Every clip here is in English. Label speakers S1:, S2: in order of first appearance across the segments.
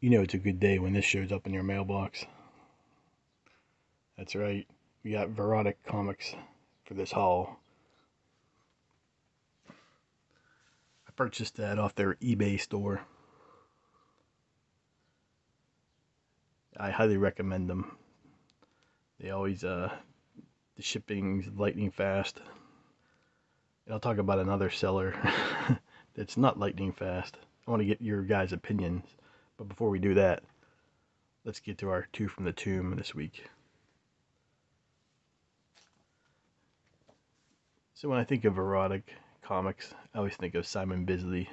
S1: You know it's a good day when this shows up in your mailbox. That's right, we got Verotik comics for this haul. I purchased that off their eBay store. I highly recommend them. They always, the shipping's lightning fast. And I'll talk about another seller that's not lightning fast. I want to get your guys' opinions. But before we do that, let's get to our two from the tomb this week. So when I think of Verotik comics, I always think of Simon Bisley.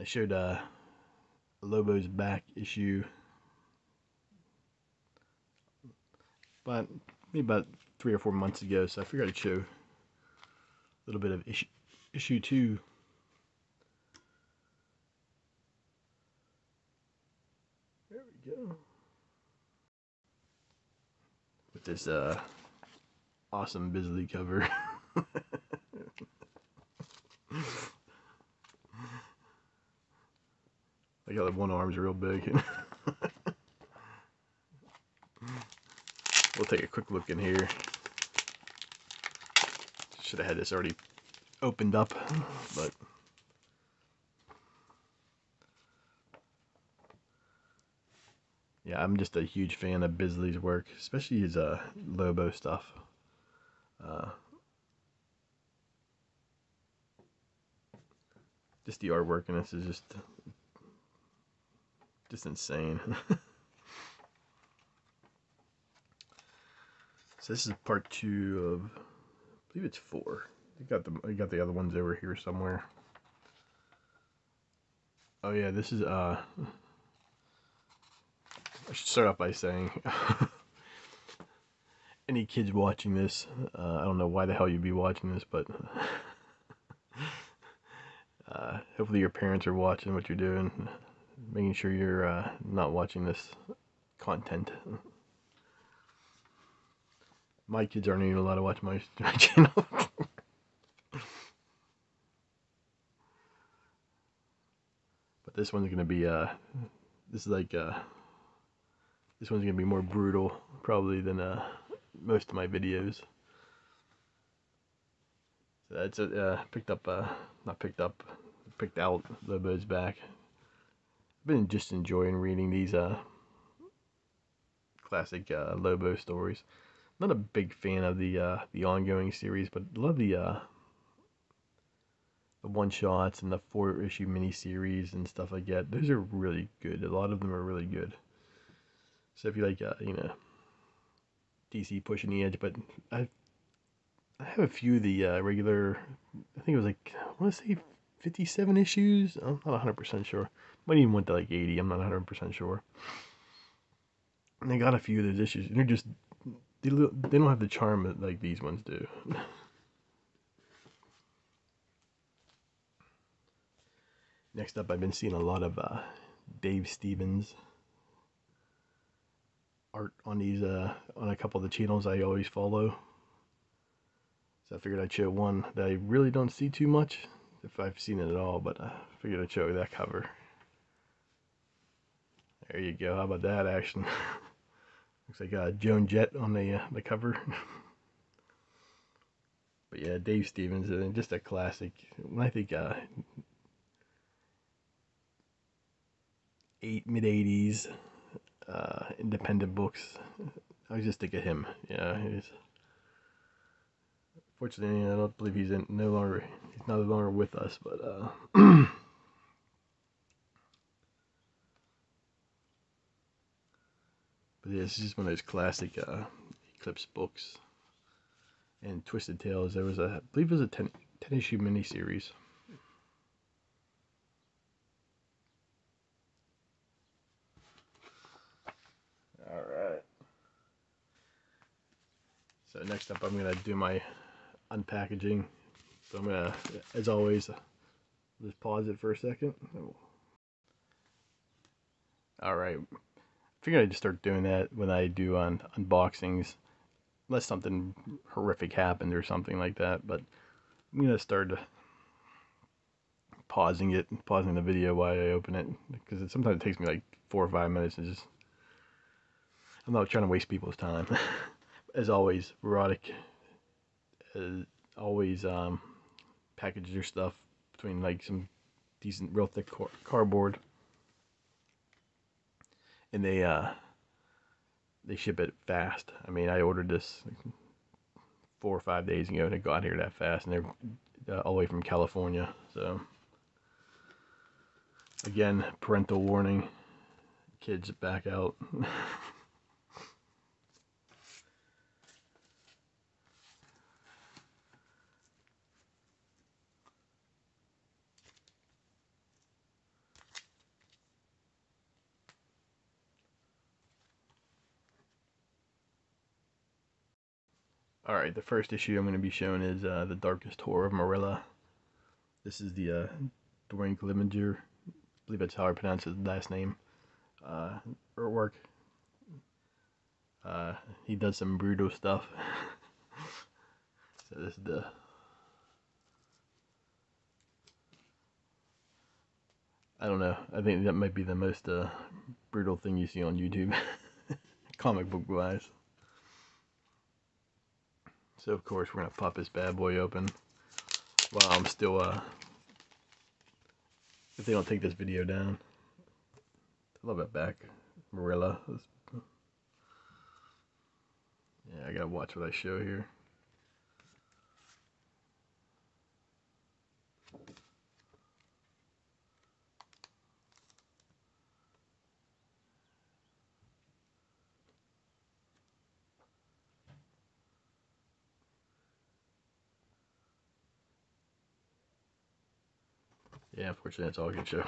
S1: I showed Lobo's back issue, but maybe about 3 or 4 months ago, so I figured I'd show a little bit of issue 2. There we go. With this awesome Bisley cover. I got like one arm's real big. We'll take a quick look in here. Should have had this already opened up, but yeah, I'm just a huge fan of Bisley's work, especially his Lobo stuff. Just the artwork in this is just insane. So this is part 2 of, I believe it's 4. I got the other ones over here somewhere. Oh yeah, this is I should start off by saying any kids watching this, I don't know why the hell you'd be watching this, but hopefully your parents are watching what you're doing, making sure you're not watching this content. My kids aren't even allowed to watch my channel. But this one's gonna be this one's gonna be more brutal probably than most of my videos. So that's picked out Lobo's back. I've been just enjoying reading these classic Lobo stories. Not a big fan of the ongoing series, but love the one-shots and the 4-issue miniseries and stuff like that. Those are really good. A lot of them are really good. So if you like, DC pushing the edge, but I have a few of the regular, I think it was like, I want to say 57 issues. I'm not 100% sure. Might even went to like 80. I'm not 100% sure. And they got a few of those issues, and they don't have the charm that like these ones do. Next up, I've been seeing a lot of Dave Stevens art on these on a couple of the channels I always follow. So I figured I'd show one that I really don't see too much, if I've seen it at all, but I figured I'd show you that cover. There you go. How about that action? Looks like Joan Jett on the cover. But yeah, Dave Stevens, just a classic. When I think mid-80s independent books, I just think of him. Yeah, fortunately, I don't believe he's no longer with us, but but yeah, it's just one of those classic Eclipse books. And Twisted Tales, there was I believe it was a 10-issue miniseries. Alright. So next up, I'm going to do my unpackaging. So I'm going to, as always, just pause it for a second. Alright. I figured I'd just start doing that when I do unboxings. Unless something horrific happened or something like that. But I'm going to start pausing the video while I open it, because sometimes it takes me like 4 or 5 minutes. And just, I'm not trying to waste people's time. As always, Verotik always package their stuff between like some decent, real thick cardboard, and they ship it fast. I mean, I ordered this 4 or 5 days ago, and it got here that fast, and they're all the way from California. So again, parental warning: kids back out. Alright, the first issue I'm going to be showing is The Darkest Horror of Marilla. This is the Dwayne Clevenger, I believe that's how I pronounce his last name, artwork. He does some brutal stuff. So this is I don't know, I think that might be the most brutal thing you see on YouTube, comic book wise. So of course we're going to pop this bad boy open while I'm still, if they don't take this video down. I love that back, Marilla. Yeah, I gotta watch what I show here. Yeah, unfortunately that's all I can show.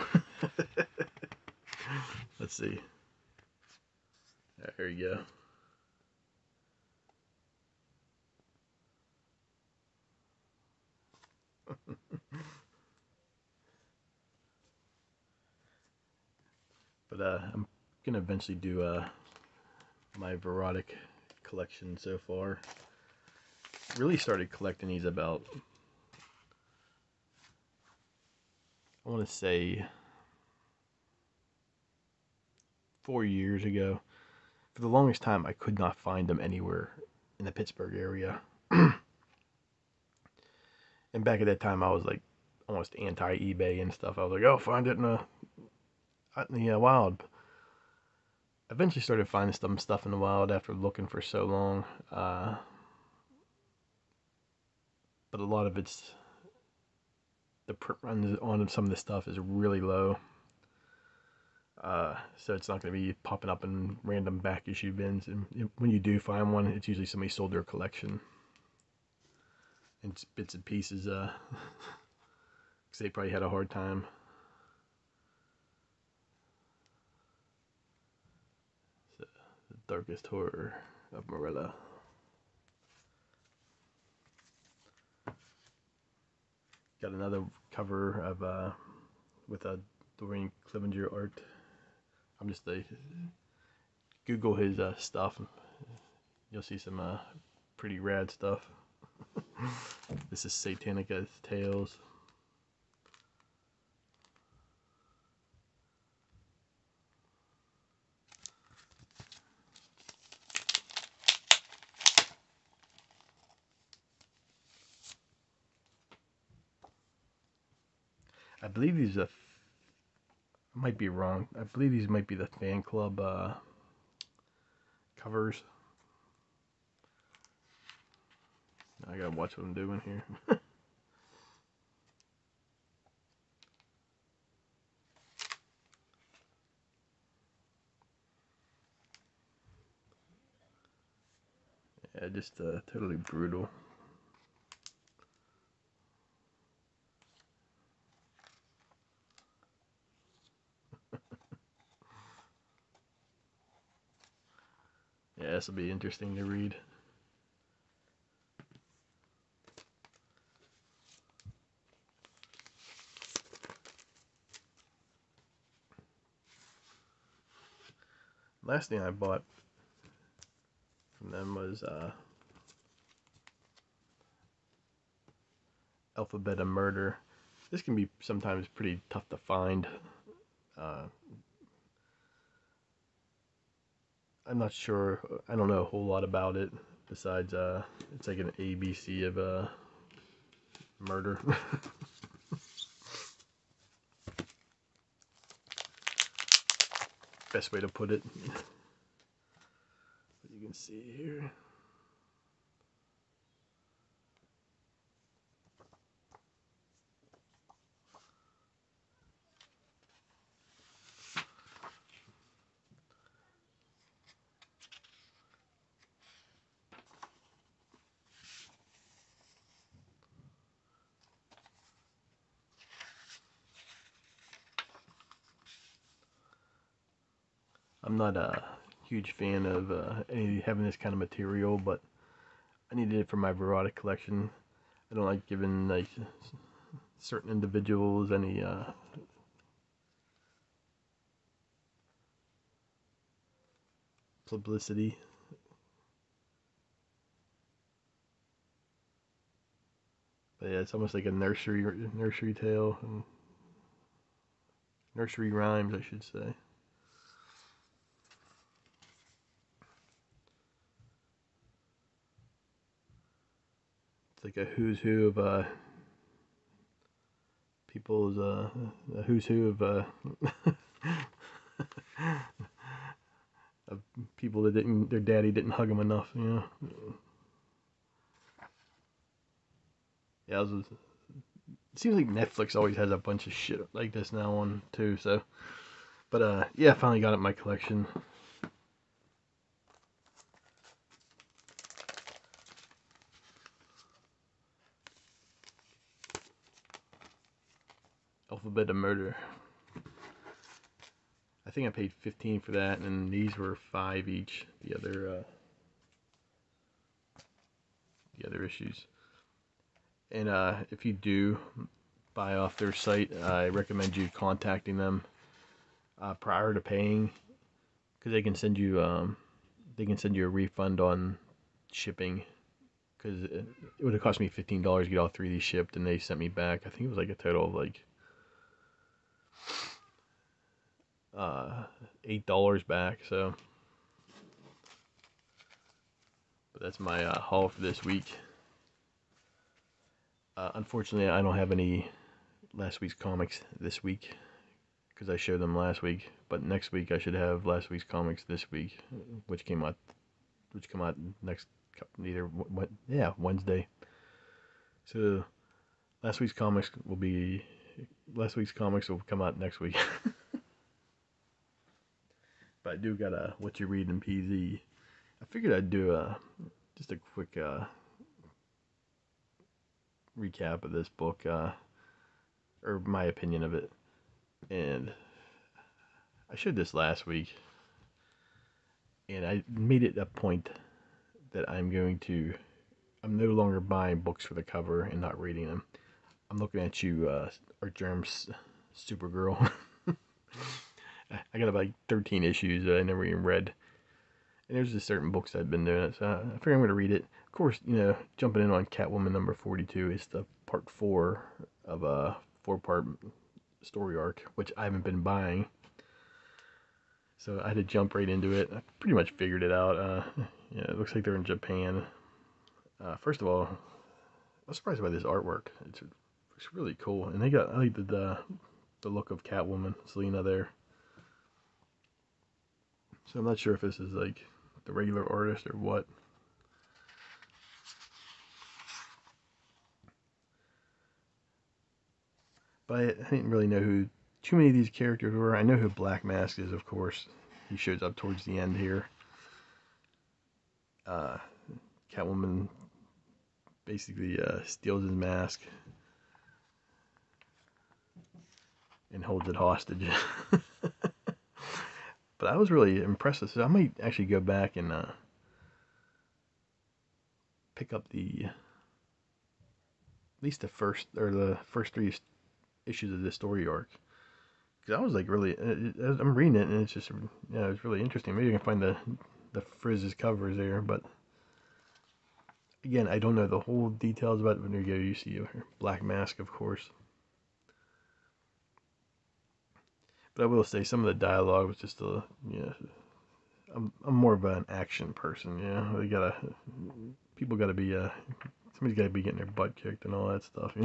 S1: Let's see. There you go. But I'm gonna eventually do my Verotik collection so far. Really started collecting these about, I want to say, 4 years ago. For the longest time I could not find them anywhere in the Pittsburgh area. And back at that time I was like almost anti-eBay and stuff. I was like, oh, find it in the wild. I eventually started finding some stuff in the wild after looking for so long. But a lot of it's, the print runs on some of the stuff is really low. So it's not going to be popping up in random back issue bins. And when you do find one, it's usually somebody sold their collection. And it's bits and pieces, because they probably had a hard time. So, The Darkest Horror of Marilla. Got another cover of with a Dwayne Clevenger art. I'm just Google his stuff. You'll see some pretty rad stuff. This is Satanica's Tales. I believe these are, I might be wrong. I believe these might be the fan club covers. I gotta watch what I'm doing here. Yeah, just totally brutal. Yeah, this will be interesting to read. Last thing I bought from them was Alphabet of Murder. This can be sometimes pretty tough to find. Uh, I'm not sure. I don't know a whole lot about it besides it's like an ABC of murder. Best way to put it. You can see here. I'm not a huge fan of having this kind of material, but I needed it for my Verotik collection. I don't like giving like certain individuals any publicity. But yeah, it's almost like a nursery tale, nursery rhymes, I should say. It's like a who's who of people's a who's who of of people that didn't their daddy didn't hug them enough, you know. Yeah, it seems like Netflix always has a bunch of shit like this now on too. So, but yeah, I finally got it in my collection. Alphabet of Murder. I think I paid 15 for that, and these were 5 each. The other issues. And if you do buy off their site, I recommend you contacting them prior to paying, because they can send you a refund on shipping. Because it would have cost me $15 to get all 3 of these shipped, and they sent me back. I think it was like a total of like $8 back. So, but that's my haul for this week. Unfortunately, I don't have any last week's comics this week because I showed them last week. But next week I should have last week's comics this week, which come out next Wednesday. So last week's comics will come out next week. But I do got a What You Read in PZ. I figured I'd do just a quick recap of this book, or my opinion of it. And I showed this last week, and I made it a point that I'm no longer buying books for the cover and not reading them. I'm looking at you, Art Germ's Supergirl. I got about 13 issues that I never even read. And there's just certain books I've been doing, so I figure I'm going to read it. Of course, jumping in on Catwoman number 42 is the part 4 of a 4-part story arc, which I haven't been buying. So I had to jump right into it. I pretty much figured it out. It looks like they're in Japan. First of all, I was surprised by this artwork. It's really cool, and I like the look of Catwoman, Selena there. So I'm not sure if this is like the regular artist or what. But I didn't really know who too many of these characters were. I know who Black Mask is, of course. He shows up towards the end here. Catwoman basically steals his mask and holds it hostage. But I was really impressed. So I might actually go back and pick up at least the first 3 issues of this story arc. Because I was like really, I'm reading it and it's just, it's really interesting. Maybe you can find the Frizz's covers there, but again, I don't know the whole details about it. When you see Black Mask, of course. But I will say some of the dialogue was just a, I'm more of an action person, people gotta be, somebody's gotta be getting their butt kicked and all that stuff,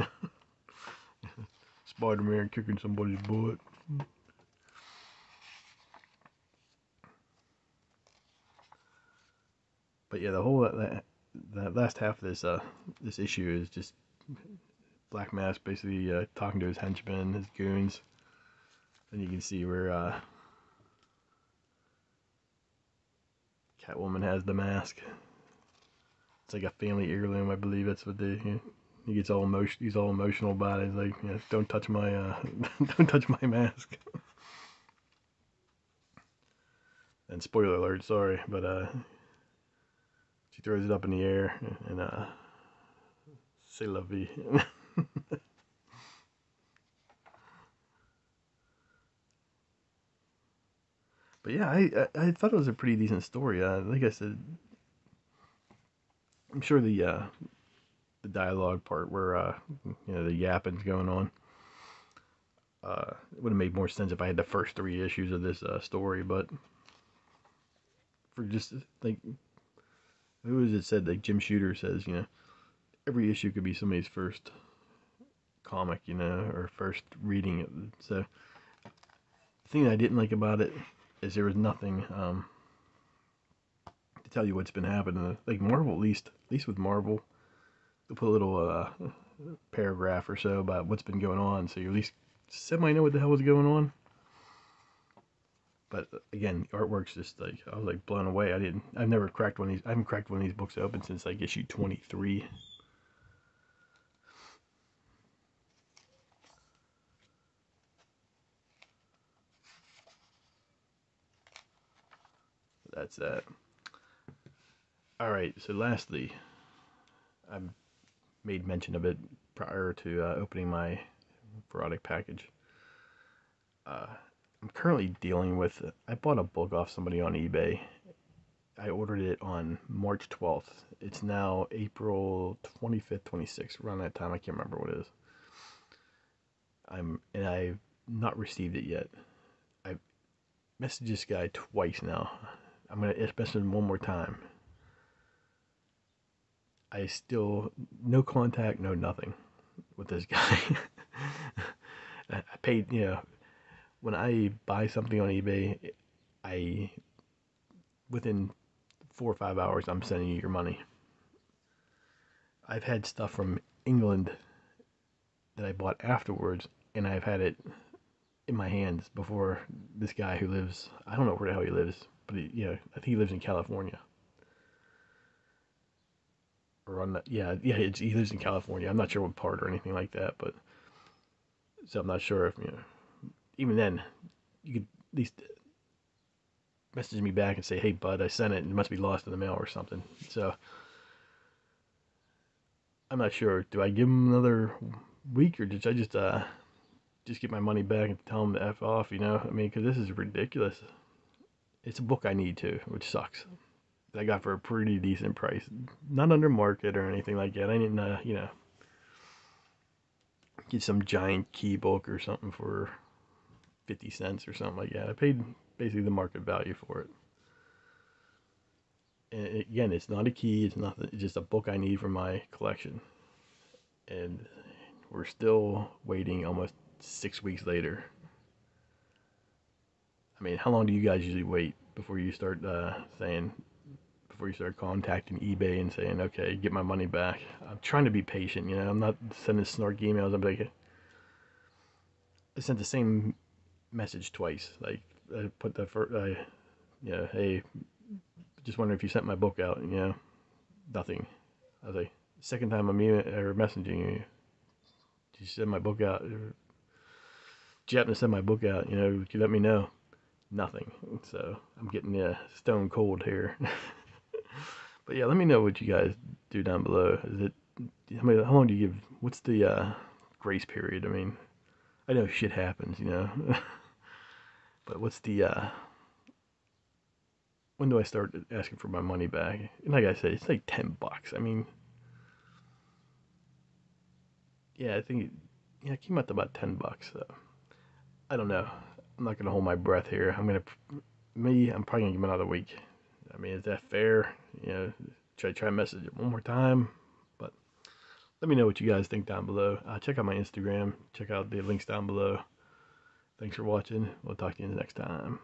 S1: Spider-Man kicking somebody's butt. But yeah, the whole that last half of this issue is just Black Mask basically talking to his henchmen, his goons, and you can see where Catwoman has the mask. It's like a family heirloom, I believe. That's what he gets all he's all emotional about it. He's like, don't touch my don't touch my mask. And spoiler alert, sorry, but she throws it up in the air and c'est la vie. But yeah, I thought it was a pretty decent story. Like I said, I'm sure the dialogue part where the yapping's going on, it would have made more sense if I had the first 3 issues of this story. But for just like who was it said, like Jim Shooter says, every issue could be somebody's first comic, or first reading. So the thing that I didn't like about it is there was nothing to tell you what's been happening. Like Marvel, at least with Marvel, they'll put a little paragraph or so about what's been going on, so you at least semi know what the hell was going on. But again, the artwork's just like, I was like blown away. I haven't cracked one of these books open since like issue 23. That's that. Alright, so lastly, I made mention of it prior to opening my Verotik package. I'm currently dealing with, I bought a book off somebody on eBay. I ordered it on March 12th. It's now April 25th, 26th, around that time. I can't remember what it is. I've not received it yet. I've messaged this guy twice now. I'm gonna message him one more time. I still, no contact, no nothing with this guy. I paid, when I buy something on eBay, within 4 or 5 hours, I'm sending you your money. I've had stuff from England that I bought afterwards, and I've had it in my hands before this guy who lives, I don't know where the hell he lives, but I think he lives in California. Or on he lives in California. I'm not sure what part or anything like that, but so I'm not sure if, even then, you could at least message me back and say, hey bud, I sent it and it must be lost in the mail or something. So I'm not sure. Do I give him another week, or did I just get my money back and tell him to F off, because this is ridiculous. It's a book I need to, which sucks. That I got for a pretty decent price. Not under market or anything like that. I didn't, get some giant key book or something for 50 cents or something like that. I paid basically the market value for it. And again, it's not a key, it's nothing, it's just a book I need for my collection. And we're still waiting almost 6 weeks later. I mean, how long do you guys usually wait before you start before you start contacting eBay and saying, okay, get my money back? I'm trying to be patient, I'm not sending snark emails. I'm like, I sent the same message twice. Like, I put the first, hey, just wondering if you sent my book out, nothing. I was like, second time I'm messaging you, did you send my book out? Did you happen to send my book out? Could you let me know? Nothing. So I'm getting stone cold here. But yeah, let me know what you guys do down below. How long do you give? What's the grace period? I mean, I know shit happens, but what's the when do I start asking for my money back? And like I said, it's like $10. I mean, yeah, I think it came out to about $10. So I don't know. I'm I'm not gonna hold my breath here. I'm probably gonna give him another week. I mean, is that fair? You know, try and message it one more time. But let me know what you guys think down below. Check out my Instagram. Check out the links down below. Thanks for watching. We'll talk to you next time.